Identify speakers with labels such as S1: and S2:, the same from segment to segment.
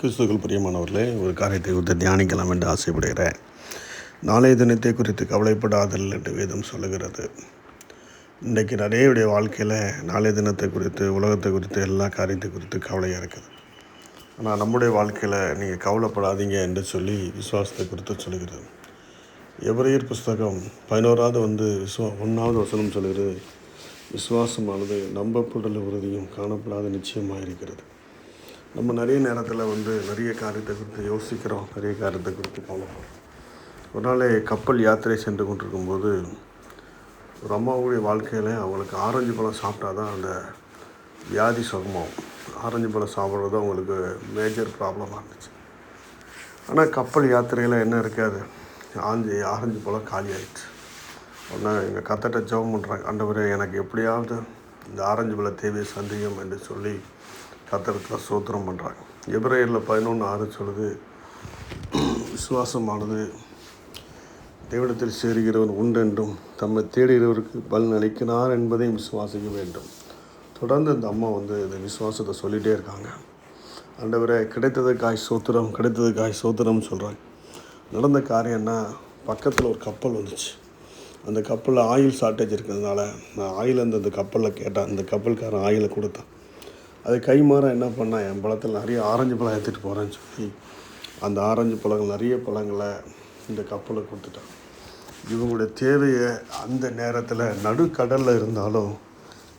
S1: கிறிஸ்துவுக்குள் பிரியமானவர்களே, ஒரு காரியத்தை குறித்து தியானிக்கலாம் என்று ஆசைப்படுகிறேன். நாளைய தினத்தை குறித்து கவலைப்படாதல் என்று வேதம் சொல்லுகிறது. இன்றைக்கு நிறைய வாழ்க்கையில் நாளைய தினத்தை குறித்து, உலகத்தை குறித்து, எல்லா காரியத்தை குறித்து கவலையாக இருக்குது. ஆனால் நம்முடைய வாழ்க்கையில் நீங்கள் கவலைப்படாதீங்க என்று சொல்லி விசுவாசத்தை குறித்து சொல்லுகிறது. எபிரேயர் புஸ்தகம் 11வது 1வது வசனம் சொல்லுகிறது, விசுவாசமானது நம்பப்படல் உறுதியும் காணப்படாத நிச்சயமாக இருக்கிறது. நம்ம நிறைய நேரத்தில் நிறைய காரியத்தை குறித்து யோசிக்கிறோம், நிறைய காரியத்தை குறித்து கவலைப்படுறோம். ஒரு நாள் கப்பல் யாத்திரை சென்று கொண்டிருக்கும்போது ஒரு அம்மாவுடைய வாழ்க்கையில் அவங்களுக்கு ஆரஞ்சு பழம் சாப்பிட்டா தான் அந்த வியாதி சுகமாகும். ஆரஞ்சு பழம் சாப்பிட்றது அவங்களுக்கு மேஜர் ப்ராப்ளமாக இருந்துச்சு. ஆனால் கப்பல் யாத்திரையில் என்ன இருக்காது, ஆரஞ்சு பழம் காலி ஆகிடுச்சு. உடனே எங்கள் கத்தட்ட ஜெபம் பண்ணுறாங்க, ஆண்டவரே எனக்கு எப்படியாவது இந்த ஆரஞ்சு பழ தேவையை சந்தியும் என்று சொல்லி கத்தரத்தில் ஸ்தோத்திரம் பண்ணுறாங்க. எபிரேயரில் 11:6 சொல்லுது, விசுவாசமானது தேவனிடத்தில் சேருகிறவன் உண்டென்றும் தம்மை தேடுகிறவருக்கு பலன் அளிக்கிறார் என்பதையும் விசுவாசிக்க வேண்டும். தொடர்ந்து இந்த அம்மா இந்த விசுவாசத்தை சொல்லிகிட்டே இருக்காங்க. ஆண்டவரே கிடைத்ததுக்காய் சோத்திரம், கிடைத்ததுக்காய் சோத்திரம்னு சொல்கிறாங்க. நடந்த காரியம்னா, பக்கத்தில் ஒரு கப்பல் வந்துச்சு. அந்த கப்பலில் ஆயில் ஷார்ட்டேஜ் இருக்கிறதுனால நான் ஆயில் அந்த கப்பலில் கேட்டேன். அந்த கப்பல்காரன் ஆயிலை கொடுத்தான். அது கைமாற என்ன பண்ணால், என் பழத்தில் நிறைய ஆரஞ்சு பழம் எடுத்துகிட்டு போகிறேன்னு சொல்லி அந்த ஆரஞ்சு பழங்கள் நிறைய பழங்களை இந்த கப்பலை கொடுத்துட்டான். இவங்களுடைய தேவையை அந்த நேரத்தில் நடுக்கடலில் இருந்தாலும்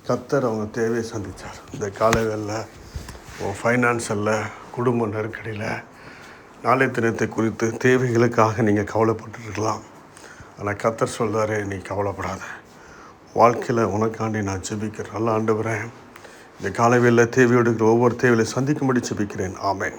S1: கர்த்தர் அவங்க தேவையை சந்தித்தார். இந்த காலங்களில் ஃபைனான்ஸில், குடும்ப நெருக்கடியில், நாளைய தினத்தை குறித்து தேவைகளுக்காக நீங்கள் கவலைப்பட்டுருக்கலாம். ஆனால் கர்த்தர் சொல்கிறாரு, நீ கவலைப்படாத, வாழ்க்கையில் உனக்காண்டி நான் ஜெபிக்கிறேன். நல்ல ஆண்டவரே, இந்த காலவேளையில் தேவையோடு ஒவ்வொரு தேவையை சந்திக்கும்படி ஜெபிக்கிறேன். ஆமென்.